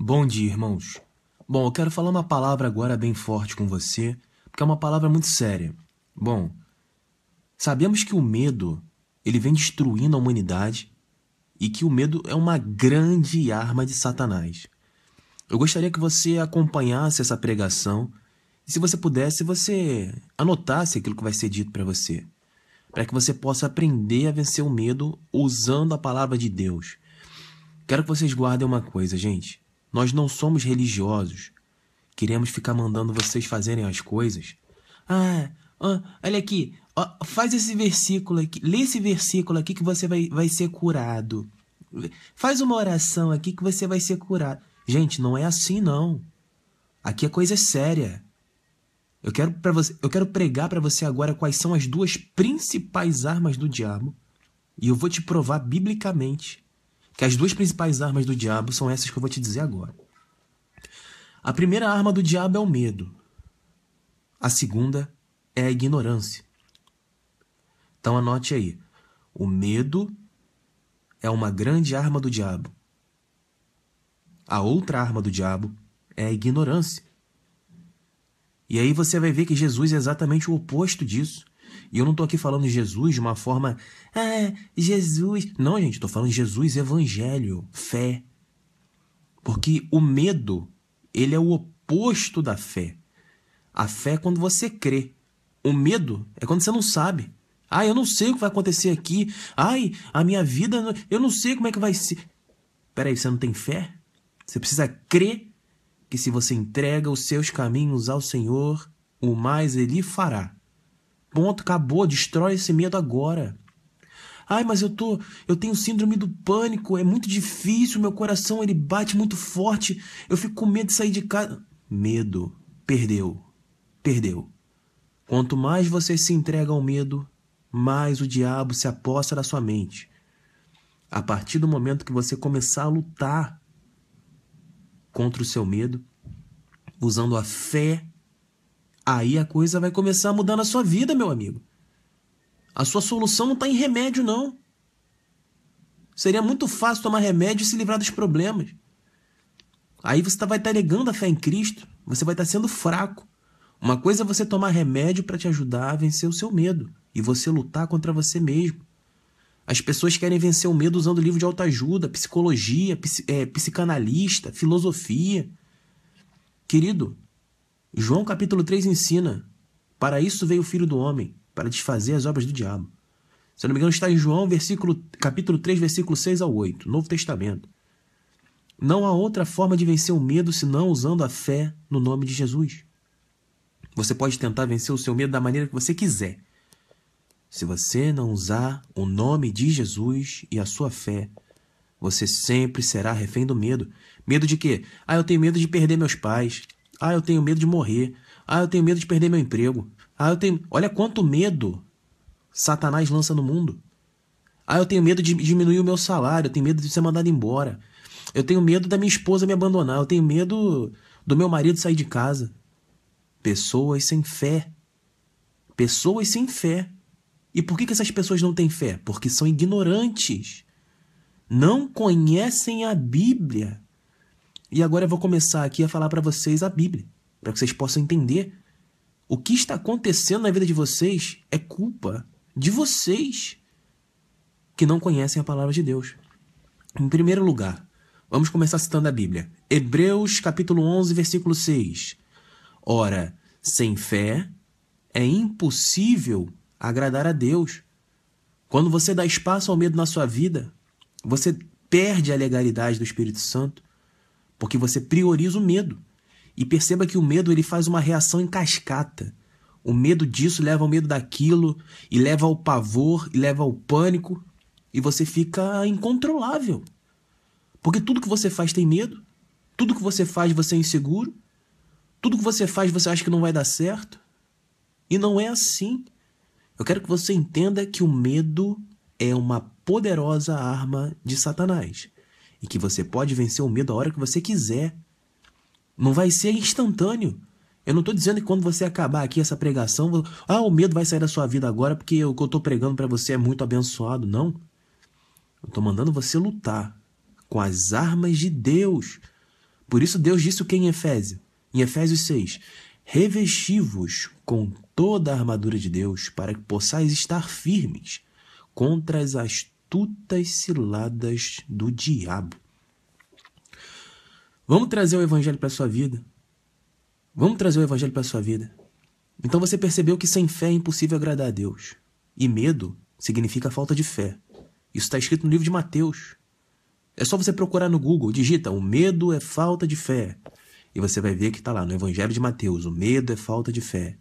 Bom dia, irmãos. Bom, eu quero falar uma palavra agora bem forte com você, porque é uma palavra muito séria. Bom, sabemos que o medo, ele vem destruindo a humanidade e que o medo é uma grande arma de Satanás. Eu gostaria que você acompanhasse essa pregação e, se você pudesse, você anotasse aquilo que vai ser dito para você, para que você possa aprender a vencer o medo usando a palavra de Deus. Quero que vocês guardem uma coisa, gente. Nós não somos religiosos. Queremos ficar mandando vocês fazerem as coisas. Olha aqui. Faz esse versículo aqui. Lê esse versículo aqui que você vai ser curado. Faz uma oração aqui que você vai ser curado. Gente, não é assim, não. Aqui é coisa séria. Eu quero pregar para você agora quais são as duas principais armas do diabo. E eu vou te provar biblicamente que as duas principais armas do diabo são essas que eu vou te dizer agora. A primeira arma do diabo é o medo. A segunda é a ignorância. Então anote aí. O medo é uma grande arma do diabo. A outra arma do diabo é a ignorância. E aí você vai ver que Jesus é exatamente o oposto disso. E eu não estou aqui falando de Jesus de uma forma... Jesus... Não, gente, estou falando de Jesus, evangelho, fé. Porque o medo, ele é o oposto da fé. A fé é quando você crê. O medo é quando você não sabe. Eu não sei o que vai acontecer aqui. A minha vida... Eu não sei como é que vai ser. Peraí, você não tem fé? Você precisa crer que se você entrega os seus caminhos ao Senhor, o mais Ele fará. Ponto, acabou, destrói esse medo agora. Mas eu tenho síndrome do pânico, é muito difícil, meu coração ele bate muito forte, eu fico com medo de sair de casa. Medo, perdeu. Quanto mais você se entrega ao medo, mais o diabo se aposta da sua mente. A partir do momento que você começar a lutar contra o seu medo, usando a fé, aí a coisa vai começar a mudar na sua vida, meu amigo. A sua solução não está em remédio, não. Seria muito fácil tomar remédio e se livrar dos problemas. Aí você vai estar negando a fé em Cristo. Você vai estar sendo fraco. Uma coisa é você tomar remédio para te ajudar a vencer o seu medo e você lutar contra você mesmo. As pessoas querem vencer o medo usando livro de autoajuda, psicologia, psicanalista, filosofia. Querido, João capítulo 3 ensina: para isso veio o Filho do Homem, para desfazer as obras do diabo. Se eu não me engano, está em João capítulo 3, versículo 6 ao 8, Novo Testamento. Não há outra forma de vencer o medo senão usando a fé no nome de Jesus. Você pode tentar vencer o seu medo da maneira que você quiser. Se você não usar o nome de Jesus e a sua fé, você sempre será refém do medo. Medo de quê? Eu tenho medo de perder meus pais. Eu tenho medo de morrer. Eu tenho medo de perder meu emprego. Olha quanto medo Satanás lança no mundo. Eu tenho medo de diminuir o meu salário. Eu tenho medo de ser mandado embora. Eu tenho medo da minha esposa me abandonar. Eu tenho medo do meu marido sair de casa. Pessoas sem fé. Pessoas sem fé. E por que essas pessoas não têm fé? Porque são ignorantes. Não conhecem a Bíblia. E agora eu vou começar aqui a falar para vocês a Bíblia, para que vocês possam entender. O que está acontecendo na vida de vocês é culpa de vocês que não conhecem a palavra de Deus. Em primeiro lugar, vamos começar citando a Bíblia. Hebreus capítulo 11, versículo 6. Ora, sem fé é impossível agradar a Deus. Quando você dá espaço ao medo na sua vida, você perde a legalidade do Espírito Santo, porque você prioriza o medo. E perceba que o medo ele faz uma reação em cascata. O medo disso leva ao medo daquilo, e leva ao pavor, e leva ao pânico, e você fica incontrolável. Porque tudo que você faz tem medo, tudo que você faz você é inseguro, tudo que você faz você acha que não vai dar certo. E não é assim. Eu quero que você entenda que o medo é uma poderosa arma de Satanás. E que você pode vencer o medo a hora que você quiser. Não vai ser instantâneo. Eu não estou dizendo que quando você acabar aqui essa pregação, o medo vai sair da sua vida agora porque o que eu estou pregando para você é muito abençoado. Não. Eu estou mandando você lutar com as armas de Deus. Por isso Deus disse o que em Efésios? Em Efésios 6, revesti-vos com toda a armadura de Deus para que possais estar firmes contra as astutas ciladas do diabo. Vamos trazer o evangelho para a sua vida. Vamos trazer o evangelho para a sua vida. Então você percebeu que sem fé é impossível agradar a Deus. E medo significa falta de fé. Isso está escrito no livro de Mateus. É só você procurar no Google, digita, o medo é falta de fé. E você vai ver que está lá no Evangelho de Mateus, o medo é falta de fé.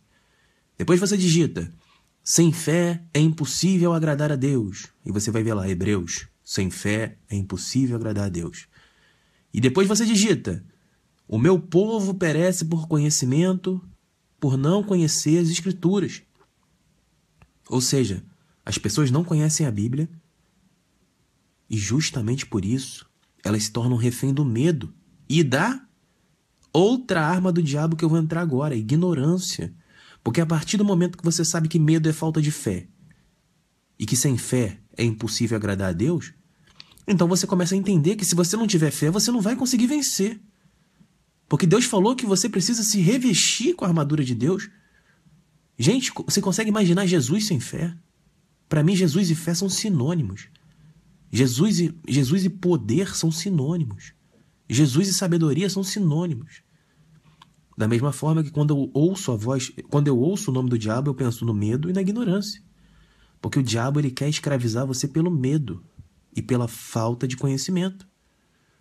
Depois você digita, sem fé é impossível agradar a Deus. E você vai ver lá, Hebreus, sem fé é impossível agradar a Deus. E depois você digita, o meu povo perece por conhecimento, por não conhecer as Escrituras. Ou seja, as pessoas não conhecem a Bíblia e justamente por isso elas se tornam refém do medo e da outra arma do diabo que eu vou entrar agora, a ignorância. Porque a partir do momento que você sabe que medo é falta de fé e que sem fé é impossível agradar a Deus, então você começa a entender que se você não tiver fé, você não vai conseguir vencer. Porque Deus falou que você precisa se revestir com a armadura de Deus. Gente, você consegue imaginar Jesus sem fé? Para mim, Jesus e fé são sinônimos. Jesus e poder são sinônimos. Jesus e sabedoria são sinônimos. Da mesma forma que quando eu ouço a voz, quando eu ouço o nome do diabo, eu penso no medo e na ignorância. Porque o diabo ele quer escravizar você pelo medo e pela falta de conhecimento.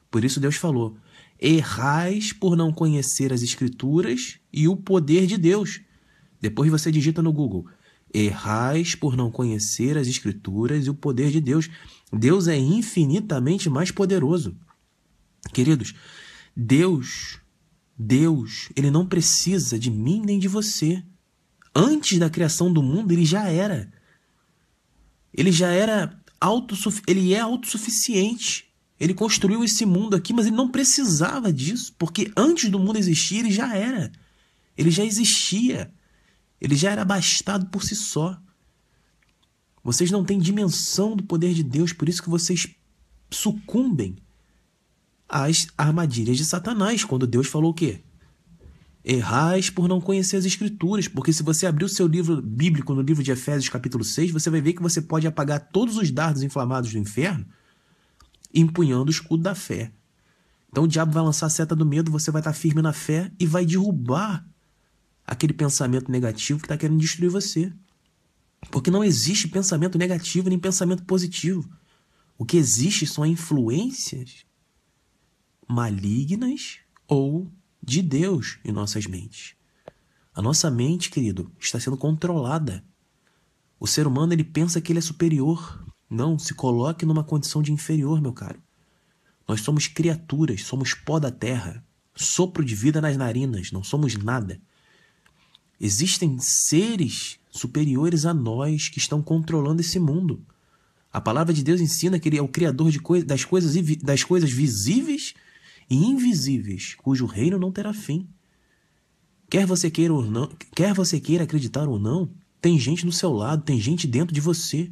Por isso Deus falou, errais por não conhecer as Escrituras e o poder de Deus. Depois você digita no Google, errais por não conhecer as Escrituras e o poder de Deus. Deus é infinitamente mais poderoso. Queridos, Deus, ele não precisa de mim nem de você. Antes da criação do mundo, ele já era. Ele é autossuficiente. Ele construiu esse mundo aqui, mas ele não precisava disso, porque antes do mundo existir, ele já era. Ele já existia. Ele já era bastado por si só. Vocês não têm dimensão do poder de Deus, por isso que vocês sucumbem às armadilhas de Satanás, quando Deus falou o quê? Errais por não conhecer as Escrituras, porque se você abrir o seu livro bíblico no livro de Efésios capítulo 6, você vai ver que você pode apagar todos os dardos inflamados do inferno empunhando o escudo da fé. Então o diabo vai lançar a seta do medo, você vai estar firme na fé e vai derrubar aquele pensamento negativo que está querendo destruir você. Porque não existe pensamento negativo nem pensamento positivo. O que existe são influências malignas ou de Deus em nossas mentes. A nossa mente, querido, está sendo controlada. O ser humano ele pensa que ele é superior. Não, se coloque numa condição de inferior, meu caro. Nós somos criaturas, somos pó da terra, sopro de vida nas narinas, não somos nada. Existem seres superiores a nós que estão controlando esse mundo. A palavra de Deus ensina que ele é o criador das coisas visíveis e invisíveis, cujo reino não terá fim. Quer você queira acreditar ou não, tem gente do seu lado, tem gente dentro de você.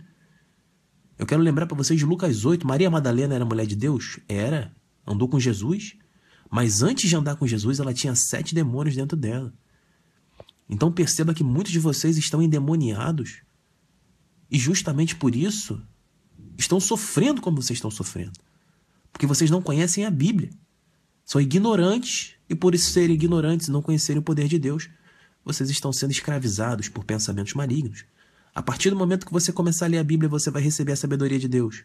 Eu quero lembrar para vocês de Lucas 8, Maria Madalena era mulher de Deus? Era, andou com Jesus, mas antes de andar com Jesus, ela tinha 7 demônios dentro dela. Então perceba que muitos de vocês estão endemoniados e justamente por isso estão sofrendo como vocês estão sofrendo. Porque vocês não conhecem a Bíblia. São ignorantes e por isso serem ignorantes e não conhecerem o poder de Deus, vocês estão sendo escravizados por pensamentos malignos. A partir do momento que você começar a ler a Bíblia, você vai receber a sabedoria de Deus.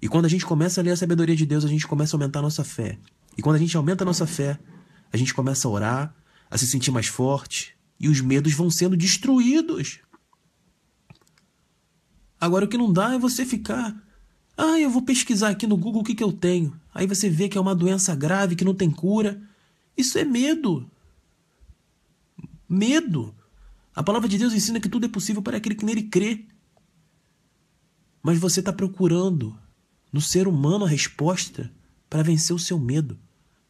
E quando a gente começa a ler a sabedoria de Deus, a gente começa a aumentar a nossa fé. E quando a gente aumenta a nossa fé, a gente começa a orar, a se sentir mais forte, e os medos vão sendo destruídos. Agora, o que não dá é você ficar... eu vou pesquisar aqui no Google o que eu tenho. Aí você vê que é uma doença grave, que não tem cura. Isso é medo. Medo. A palavra de Deus ensina que tudo é possível para aquele que nele crê. Mas você está procurando no ser humano a resposta para vencer o seu medo.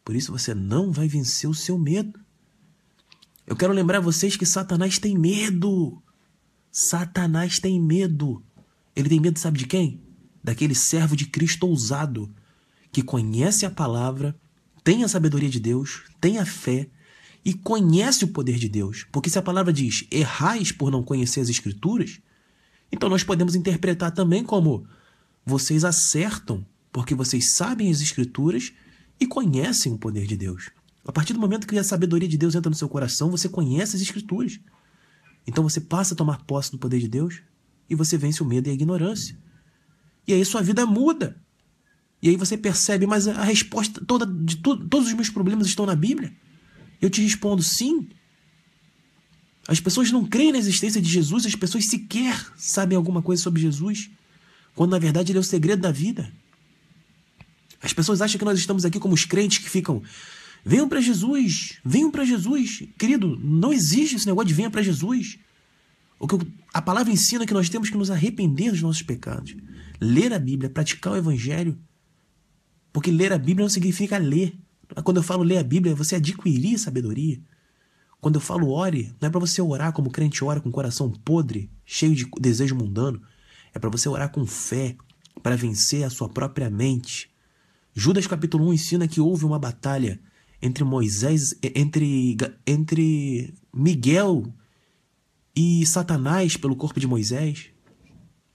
Por isso você não vai vencer o seu medo. Eu quero lembrar vocês que Satanás tem medo. Satanás tem medo. Ele tem medo, sabe de quem? Daquele servo de Cristo ousado, que conhece a palavra, tem a sabedoria de Deus, tem a fé e conhece o poder de Deus. Porque se a palavra diz, errais por não conhecer as Escrituras, então nós podemos interpretar também como vocês acertam porque vocês sabem as Escrituras e conhecem o poder de Deus. A partir do momento que a sabedoria de Deus entra no seu coração, você conhece as Escrituras. Então você passa a tomar posse do poder de Deus e você vence o medo e a ignorância. E aí sua vida muda. E aí você percebe, mas a resposta toda de todos os meus problemas estão na Bíblia? Eu te respondo, sim. As pessoas não creem na existência de Jesus, as pessoas sequer sabem alguma coisa sobre Jesus, quando na verdade ele é o segredo da vida. As pessoas acham que nós estamos aqui como os crentes que ficam, venham para Jesus, venham para Jesus. Querido, não existe esse negócio de venha para Jesus. A palavra ensina que nós temos que nos arrepender dos nossos pecados, ler a Bíblia, praticar o Evangelho, porque ler a Bíblia não significa ler. Quando eu falo ler a Bíblia, é você adquirir sabedoria. Quando eu falo ore, não é para você orar como crente ora com o coração podre, cheio de desejo mundano. É para você orar com fé, para vencer a sua própria mente. Judas capítulo 1 ensina que houve uma batalha entre Miguel e Satanás pelo corpo de Moisés.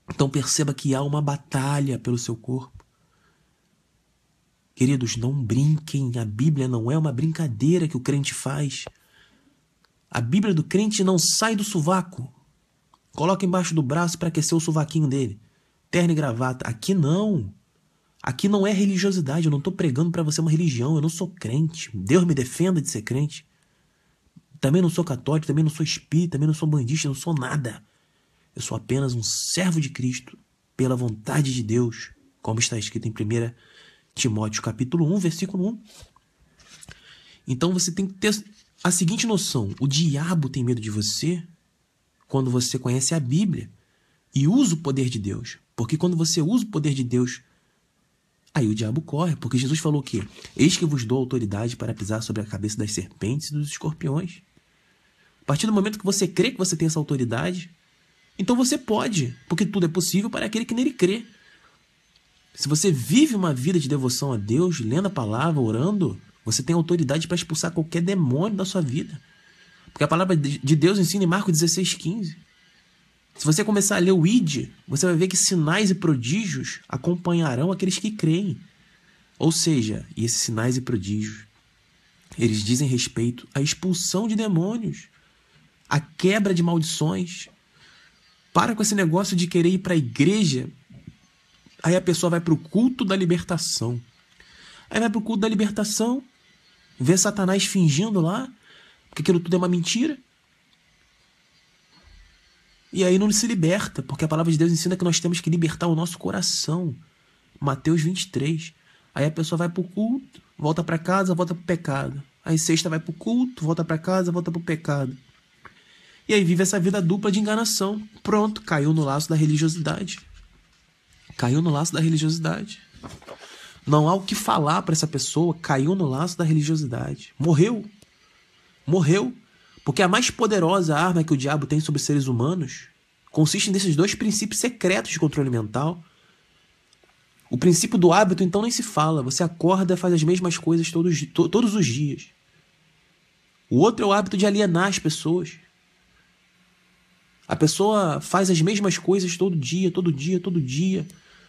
Então perceba que há uma batalha pelo seu corpo. Queridos, não brinquem, a Bíblia não é uma brincadeira que o crente faz. A Bíblia do crente não sai do sovaco. Coloca embaixo do braço para aquecer o sovaquinho dele. Terno e gravata. Aqui não. Aqui não é religiosidade. Eu não estou pregando para você uma religião. Eu não sou crente. Deus me defenda de ser crente. Também não sou católico, também não sou espírita, também não sou bandista, não sou nada. Eu sou apenas um servo de Cristo pela vontade de Deus, como está escrito em 1 Timóteo capítulo 1, versículo 1. Então você tem que ter a seguinte noção: o diabo tem medo de você quando você conhece a Bíblia e usa o poder de Deus. Porque quando você usa o poder de Deus, aí o diabo corre. Porque Jesus falou o quê? Eis que vos dou autoridade para pisar sobre a cabeça das serpentes e dos escorpiões. A partir do momento que você crê que você tem essa autoridade, então você pode, porque tudo é possível para aquele que nele crê. Se você vive uma vida de devoção a Deus, lendo a palavra, orando, você tem autoridade para expulsar qualquer demônio da sua vida. Porque a palavra de Deus ensina em Marcos 16,15. Se você começar a ler o ID, você vai ver que sinais e prodígios acompanharão aqueles que creem. Ou seja, e esses sinais e prodígios, eles dizem respeito à expulsão de demônios, à quebra de maldições. Para com esse negócio de querer ir para a igreja. Aí a pessoa vai para o culto da libertação. Aí vai para o culto da libertação, vê Satanás fingindo lá, porque aquilo tudo é uma mentira. E aí não se liberta, porque a palavra de Deus ensina que nós temos que libertar o nosso coração. Mateus 23. Aí a pessoa vai para o culto, volta para casa, volta para o pecado. Aí sexta vai para o culto, volta para casa, volta para o pecado. E aí vive essa vida dupla de enganação. Pronto, caiu no laço da religiosidade. Caiu no laço da religiosidade. Não há o que falar para essa pessoa. Caiu no laço da religiosidade. Morreu. Morreu. Porque a mais poderosa arma que o diabo tem sobre os seres humanos consiste nesses dois princípios secretos de controle mental. O princípio do hábito, então, nem se fala. Você acorda e faz as mesmas coisas todos os dias. O outro é o hábito de alienar as pessoas. A pessoa faz as mesmas coisas todo dia,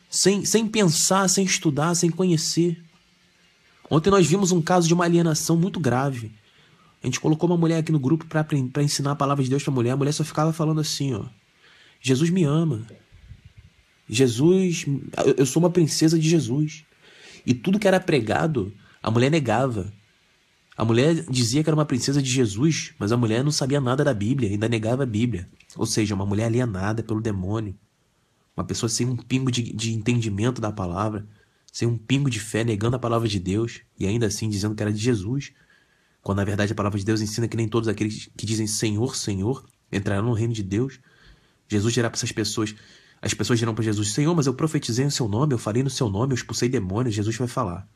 sem pensar, sem estudar, sem conhecer. Ontem nós vimos um caso de uma alienação muito grave. A gente colocou uma mulher aqui no grupo para ensinar a palavra de Deus para a mulher. A mulher só ficava falando assim, ó: Jesus me ama. Jesus, eu sou uma princesa de Jesus. E tudo que era pregado, a mulher negava. A mulher dizia que era uma princesa de Jesus, mas a mulher não sabia nada da Bíblia, ainda negava a Bíblia. Ou seja, uma mulher alienada pelo demônio. Uma pessoa sem um pingo de entendimento da palavra, sem um pingo de fé, negando a palavra de Deus, e ainda assim dizendo que era de Jesus. Quando na verdade a palavra de Deus ensina que nem todos aqueles que dizem Senhor, Senhor, entrarão no reino de Deus. Jesus dirá para essas pessoas, as pessoas dirão para Jesus: Senhor, mas eu profetizei no seu nome, eu falei no seu nome, eu expulsei demônios. Jesus vai falar: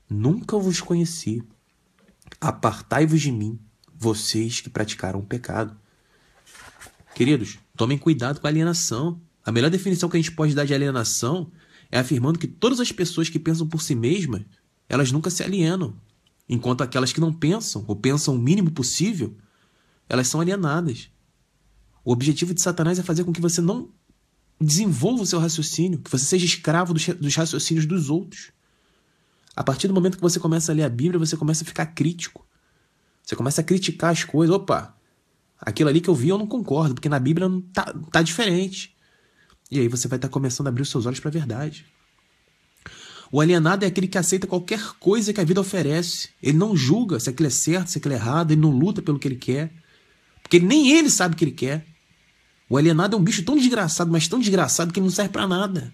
nunca vos conheci. Apartai-vos de mim, vocês que praticaram o pecado. Queridos, tomem cuidado com a alienação. A melhor definição que a gente pode dar de alienação é afirmando que todas as pessoas que pensam por si mesmas elas nunca se alienam. Enquanto aquelas que não pensam, ou pensam o mínimo possível, elas são alienadas. O objetivo de Satanás é fazer com que você não desenvolva o seu raciocínio, que você seja escravo dos raciocínios dos outros. A partir do momento que você começa a ler a Bíblia, você começa a ficar crítico. Você começa a criticar as coisas. Opa, aquilo ali que eu vi eu não concordo, porque na Bíblia não tá diferente. E aí você vai estar começando a abrir os seus olhos para a verdade. O alienado é aquele que aceita qualquer coisa que a vida oferece. Ele não julga se aquilo é certo, se aquilo é errado, ele não luta pelo que ele quer. Porque nem ele sabe o que ele quer. O alienado é um bicho tão desgraçado, mas tão desgraçado que ele não serve para nada.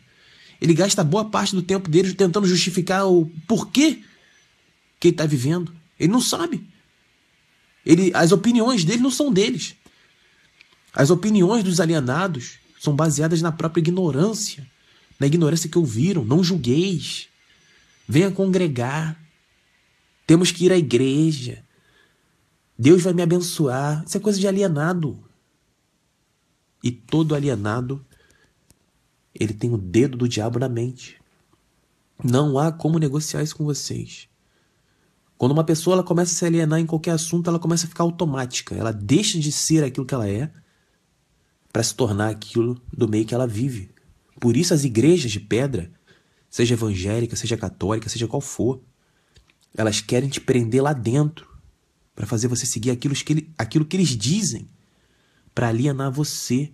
Ele gasta boa parte do tempo dele tentando justificar o porquê que ele está vivendo. Ele não sabe. As opiniões dele não são deles. As opiniões dos alienados são baseadas na própria ignorância. Na ignorância que ouviram. Não julgueis. Venha congregar. Temos que ir à igreja. Deus vai me abençoar. Isso é coisa de alienado. E todo alienado, ele tem o dedo do diabo na mente. Não há como negociar isso com vocês. Quando uma pessoa ela começa a se alienar em qualquer assunto, ela começa a ficar automática. Ela deixa de ser aquilo que ela é para se tornar aquilo do meio que ela vive. Por isso as igrejas de pedra, seja evangélica, seja católica, seja qual for, elas querem te prender lá dentro para fazer você seguir aquilo que eles dizem, para alienar você.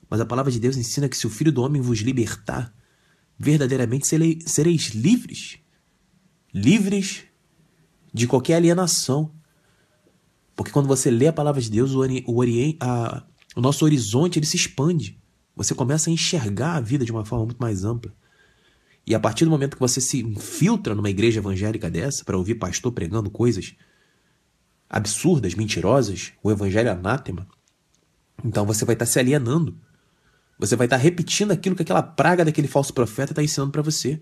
Mas a palavra de Deus ensina que se o Filho do Homem vos libertar, verdadeiramente sereis livres. Livres de qualquer alienação. Porque quando você lê a palavra de Deus, o nosso horizonte ele se expande. Você começa a enxergar a vida de uma forma muito mais ampla. E a partir do momento que você se infiltra numa igreja evangélica dessa, para ouvir pastor pregando coisas absurdas, mentirosas, o evangelho anátema, então você vai estar se alienando. Você vai estar repetindo aquilo que aquela praga daquele falso profeta está ensinando para você.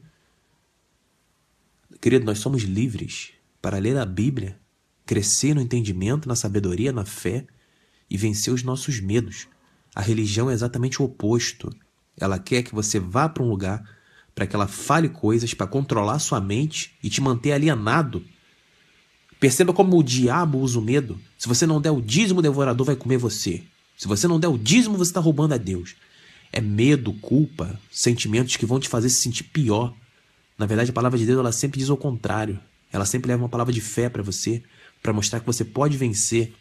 Querido, nós somos livres para ler a Bíblia, crescer no entendimento, na sabedoria, na fé e vencer os nossos medos. A religião é exatamente o oposto. Ela quer que você vá para um lugar para que ela fale coisas para controlar sua mente e te manter alienado. Perceba como o diabo usa o medo. Se você não der o dízimo, o devorador vai comer você. Se você não der o dízimo, você está roubando a Deus. É medo, culpa, sentimentos que vão te fazer se sentir pior. Na verdade, a palavra de Deus ela sempre diz o contrário. Ela sempre leva uma palavra de fé para você, para mostrar que você pode vencer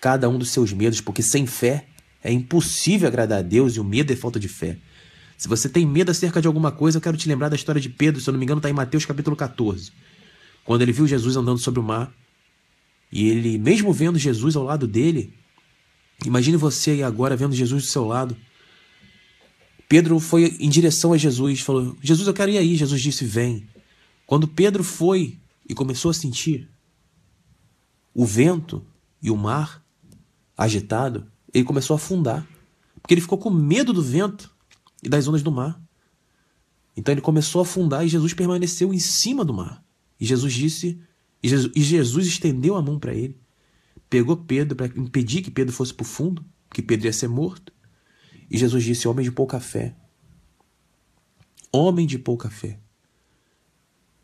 cada um dos seus medos, porque sem fé é impossível agradar a Deus e o medo é falta de fé. Se você tem medo acerca de alguma coisa, eu quero te lembrar da história de Pedro, se eu não me engano está em Mateus capítulo 14. Quando ele viu Jesus andando sobre o mar, e ele, mesmo vendo Jesus ao lado dele, imagine você aí agora vendo Jesus do seu lado. Pedro foi em direção a Jesus, falou, Jesus, eu quero ir aí. Jesus disse, vem. Quando Pedro foi e começou a sentir o vento e o mar agitado, ele começou a afundar, porque ele ficou com medo do vento e das ondas do mar. Então ele começou a afundar e Jesus permaneceu em cima do mar. E Jesus disse, Jesus estendeu a mão para ele, pegou Pedro para impedir que Pedro fosse para o fundo, que Pedro ia ser morto. E Jesus disse, homem de pouca fé. Homem de pouca fé.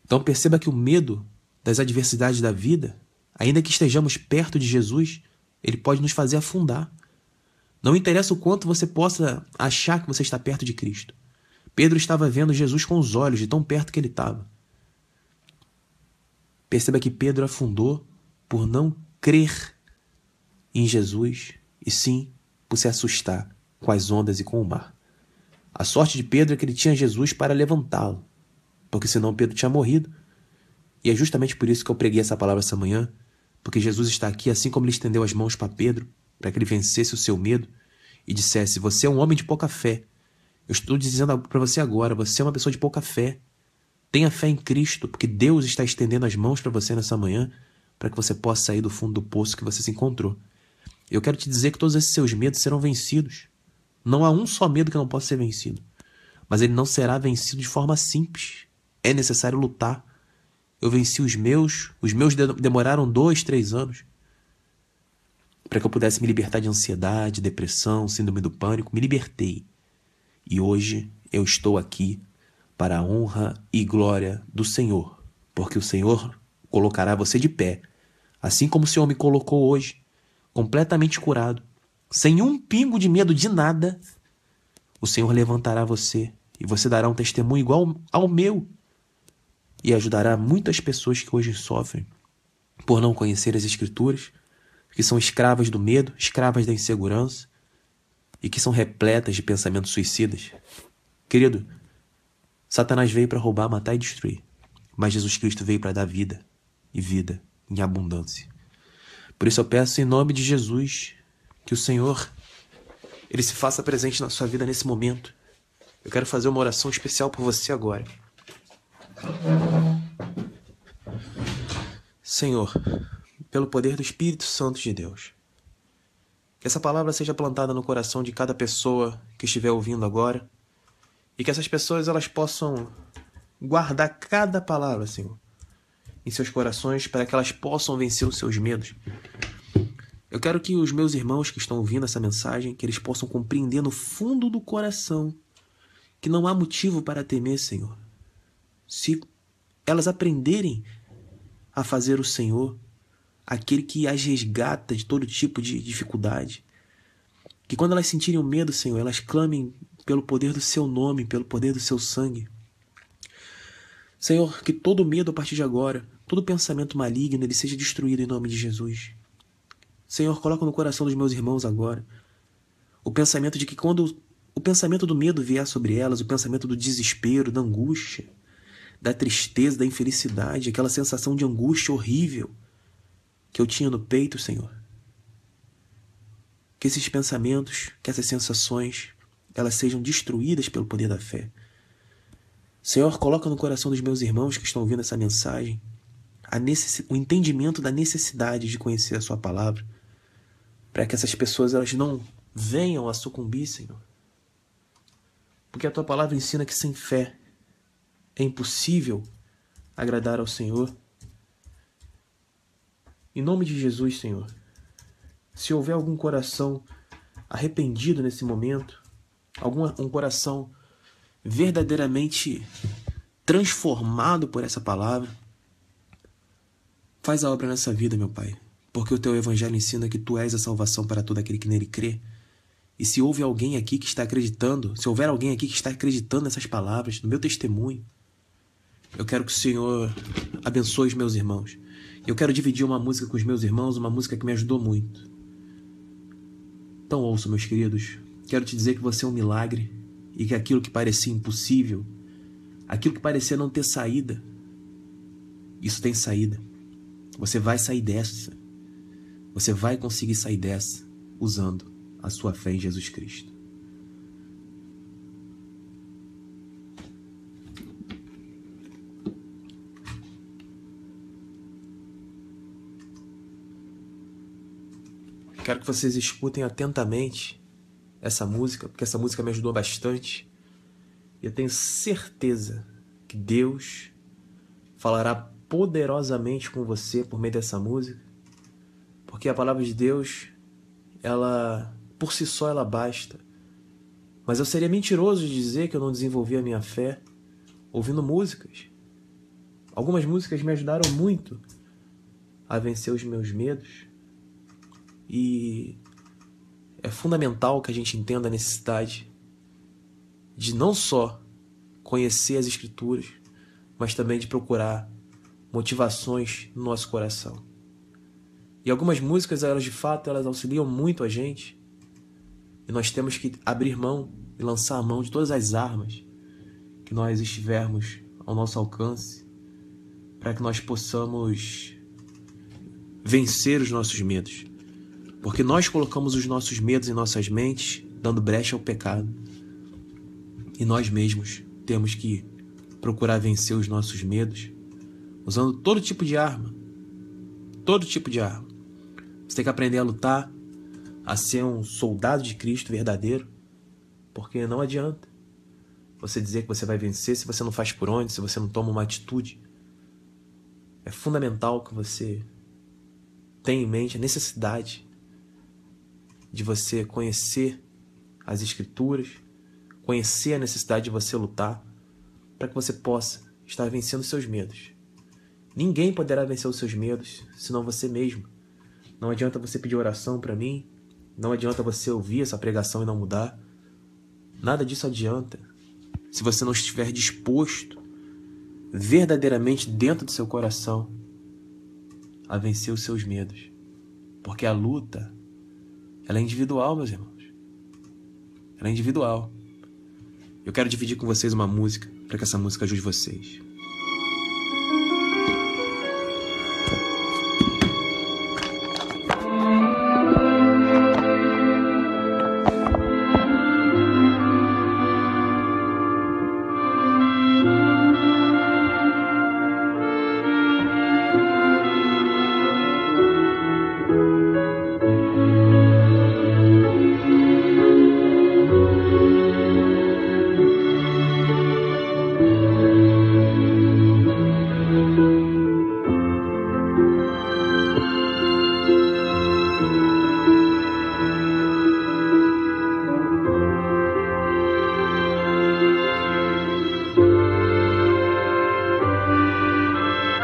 Então perceba que o medo das adversidades da vida, ainda que estejamos perto de Jesus, ele pode nos fazer afundar. Não interessa o quanto você possa achar que você está perto de Cristo. Pedro estava vendo Jesus com os olhos, de tão perto que ele estava. Perceba que Pedro afundou por não crer em Jesus, e sim por se assustar com as ondas e com o mar. A sorte de Pedro é que ele tinha Jesus para levantá-lo, porque senão Pedro tinha morrido. E é justamente por isso que eu preguei essa palavra essa manhã, porque Jesus está aqui, assim como ele estendeu as mãos para Pedro, para que ele vencesse o seu medo e dissesse, você é um homem de pouca fé. Eu estou dizendo para você agora, você é uma pessoa de pouca fé. Tenha fé em Cristo, porque Deus está estendendo as mãos para você nessa manhã, para que você possa sair do fundo do poço que você se encontrou. Eu quero te dizer que todos esses seus medos serão vencidos. Não há um só medo que não possa ser vencido. Mas ele não será vencido de forma simples. É necessário lutar. Eu venci os meus demoraram 2, 3 anos para que eu pudesse me libertar de ansiedade, depressão, síndrome do pânico. Me libertei. E hoje eu estou aqui para a honra e glória do Senhor, porque o Senhor colocará você de pé, assim como o Senhor me colocou hoje, completamente curado, sem um pingo de medo de nada. O Senhor levantará você e você dará um testemunho igual ao meu e ajudará muitas pessoas que hoje sofrem por não conhecer as Escrituras, que são escravas do medo, escravas da insegurança e que são repletas de pensamentos suicidas. Querido, Satanás veio para roubar, matar e destruir, mas Jesus Cristo veio para dar vida e vida em abundância. Por isso eu peço em nome de Jesus que o Senhor Ele se faça presente na sua vida nesse momento. Eu quero fazer uma oração especial por você agora. Senhor, pelo poder do Espírito Santo de Deus, que essa palavra seja plantada no coração de cada pessoa que estiver ouvindo agora e que essas pessoas elas possam guardar cada palavra, Senhor, em seus corações para que elas possam vencer os seus medos. Eu quero que os meus irmãos que estão ouvindo essa mensagem, que eles possam compreender no fundo do coração que não há motivo para temer, Senhor. Se elas aprenderem a fazer o Senhor, aquele que as resgata de todo tipo de dificuldade, que quando elas sentirem o medo, Senhor, elas clamem pelo poder do Seu nome, pelo poder do Seu sangue. Senhor, que todo medo a partir de agora, todo pensamento maligno, ele seja destruído em nome de Jesus. Senhor, coloca no coração dos meus irmãos agora o pensamento de que quando o pensamento do medo vier sobre elas, o pensamento do desespero, da angústia, da tristeza, da infelicidade, aquela sensação de angústia horrível que eu tinha no peito, Senhor, que esses pensamentos, que essas sensações, elas sejam destruídas pelo poder da fé. Senhor, coloca no coração dos meus irmãos que estão ouvindo essa mensagem o entendimento da necessidade de conhecer a Sua palavra, para que essas pessoas elas não venham a sucumbir, Senhor. Porque a Tua palavra ensina que sem fé é impossível agradar ao Senhor. Em nome de Jesus, Senhor, se houver algum coração arrependido nesse momento, um coração verdadeiramente transformado por essa palavra, faz a obra nessa vida, meu Pai, porque o Teu Evangelho ensina que Tu és a salvação para todo aquele que nele crê. E se houve alguém aqui que está acreditando, se houver alguém aqui que está acreditando nessas palavras, no meu testemunho, eu quero que o Senhor abençoe os meus irmãos. Eu quero dividir uma música com os meus irmãos, uma música que me ajudou muito. Então ouça, meus queridos, quero te dizer que você é um milagre e que aquilo que parecia impossível, aquilo que parecia não ter saída, isso tem saída. Você vai sair dessa. Você vai conseguir sair dessa usando a sua fé em Jesus Cristo. Quero que vocês escutem atentamente essa música, porque essa música me ajudou bastante. E eu tenho certeza que Deus falará poderosamente com você por meio dessa música, porque a palavra de Deus, ela por si só ela basta. Mas eu seria mentiroso de dizer que eu não desenvolvi a minha fé ouvindo músicas. Algumas músicas me ajudaram muito a vencer os meus medos. E é fundamental que a gente entenda a necessidade de não só conhecer as Escrituras, mas também de procurar motivações no nosso coração. E algumas músicas, elas de fato, elas auxiliam muito a gente. E nós temos que abrir mão e lançar a mão de todas as armas que nós estivermos ao nosso alcance, para que nós possamos vencer os nossos medos. Porque nós colocamos os nossos medos em nossas mentes, dando brecha ao pecado. E nós mesmos temos que procurar vencer os nossos medos usando todo tipo de arma. Todo tipo de arma. Você tem que aprender a lutar, a ser um soldado de Cristo verdadeiro, porque não adianta você dizer que você vai vencer se você não faz por onde, se você não toma uma atitude. É fundamental que você tenha em mente a necessidade de você conhecer as Escrituras, conhecer a necessidade de você lutar, para que você possa estar vencendo seus medos Ninguém poderá vencer os seus medos, senão você mesmo. Não adianta você pedir oração para mim, não adianta você ouvir essa pregação e não mudar. Nada disso adianta se você não estiver disposto, verdadeiramente dentro do seu coração, a vencer os seus medos. Porque a luta, ela é individual, meus irmãos. Ela é individual. Eu quero dividir com vocês uma música, para que essa música ajude vocês.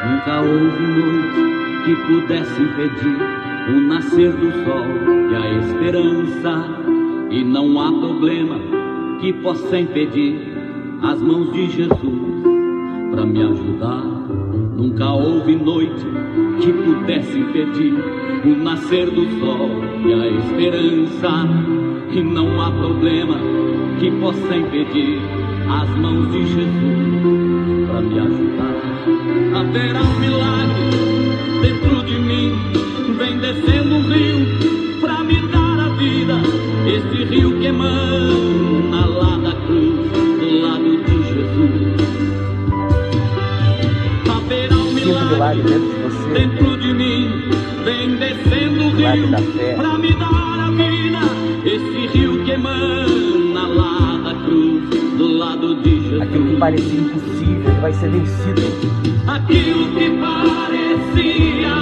Nunca houve noite que pudesse impedir o nascer do sol e a esperança, e não há problema que possa impedir as mãos de Jesus para me ajudar. Nunca houve noite que pudesse impedir o nascer do sol e a esperança, e não há problema que possa impedir as mãos de Jesus para me ajudar. Haverá um milagre dentro de mim, vem descendo um rio pra me dar a vida. Este rio que emana lá da cruz, do lado de Jesus. Haverá um milagre dentro de mim, vem descendo um rio pra me dar a vida. Este rio que emana lá da cruz, do lado de Jesus. Aquilo que parecia impossível vai ser vencido. Aquilo que parecia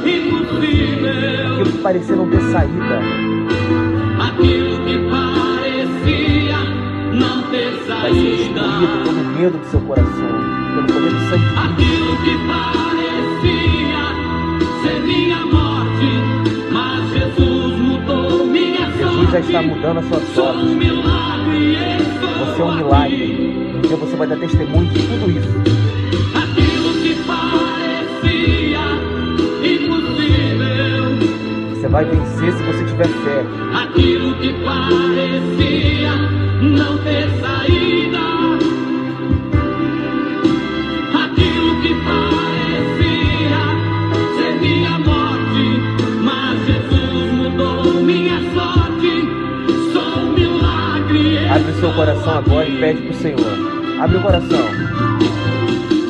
impossível, Aquilo que parecia não ter saída, aquilo que parecia não ter vai ser destruído saída, pelo medo do seu coração, pelo poder do sangue de Cristo. aquilo que parecia ser minha morte, mas Jesus mudou minha sorte. Jesus já está mudando a sua Sou sorte. um milagre, Você é um milagre. Um dia você vai dar testemunho de tudo isso. aquilo que parecia impossível, Você vai vencer se você tiver fé. aquilo que parecia não ter saída, aquilo que parecia ser minha morte, mas Jesus mudou minha sorte. Sou um milagre. Abre o seu coração agora e pede pro Senhor. Abre o coração.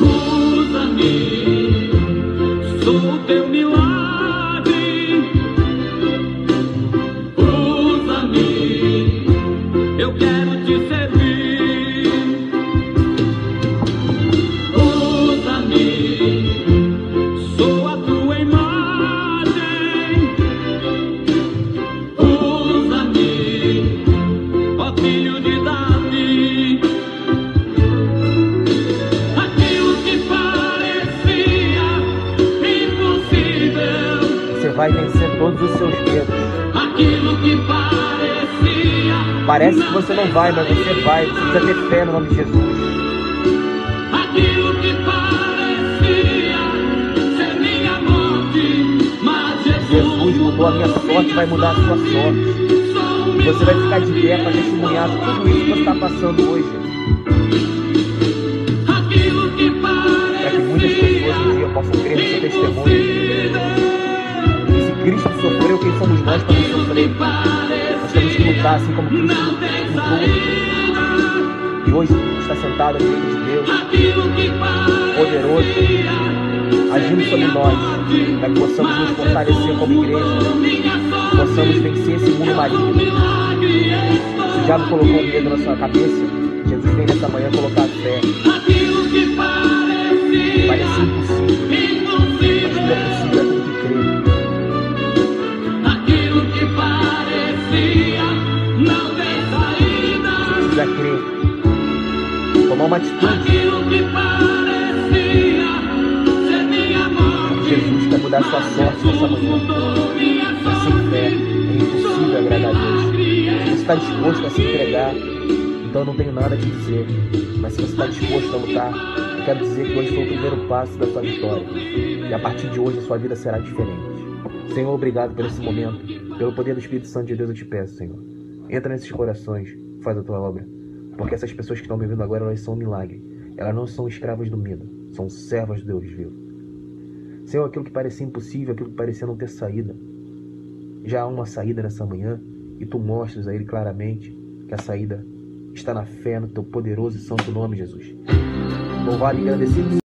Usa-me, sou teu milagre. Usa-me, eu quero te servir. Usa-me, sou a tua imagem. Usa-me, ó filho de Davi. Aquilo que parecia impossível, Você vai vencer todos os seus medos. aquilo que parecia Parece que você não vai, mas você vai. Você precisa ter fé no nome de Jesus. aquilo que parecia ser minha morte, mas Jesus mudou a minha sorte, vai mudar a sua sorte. sou um Você vai ficar de pé para testemunhar tudo isso que você está passando hoje. aquilo que Para que muitas pessoas um dia possam crer no seu testemunho. E se Cristo sofreu, quem somos nós para não sofrer? Nós temos que lutar assim como Cristo lutou. E hoje está sentado à direita de Deus, poderoso, agindo sobre nós, para que possamos nos fortalecer como igreja, possamos vencer esse mundo maligno. Se o diabo colocou medo na sua cabeça, Jesus vem nessa manhã colocar fé. Parece impossível, mas tudo é possível, é tudo que crê. aquilo que parecia não ter saída, Precisa crer, tomar uma atitude. aquilo que parecia ser vai mudar a sua sorte nessa manhã. Mas sem fé é impossível agradar a Deus. Se você está disposto a se entregar, então eu não tenho nada a te dizer. Mas se você está disposto a lutar, eu quero dizer que hoje foi o primeiro passo da sua vitória. E a partir de hoje a sua vida será diferente. Senhor, obrigado por esse momento. Pelo poder do Espírito Santo de Deus eu te peço, Senhor. Entra nesses corações, faz a tua obra. Porque essas pessoas que estão me ouvindo agora, elas são um milagre. Elas não são escravas do medo, são servas do Deus vivo. Senhor, aquilo que parecia impossível, aquilo que parecia não ter saída, já há uma saída nessa manhã, e tu mostras a ele claramente que a saída está na fé, no teu poderoso e santo nome, Jesus. Louvado e agradecido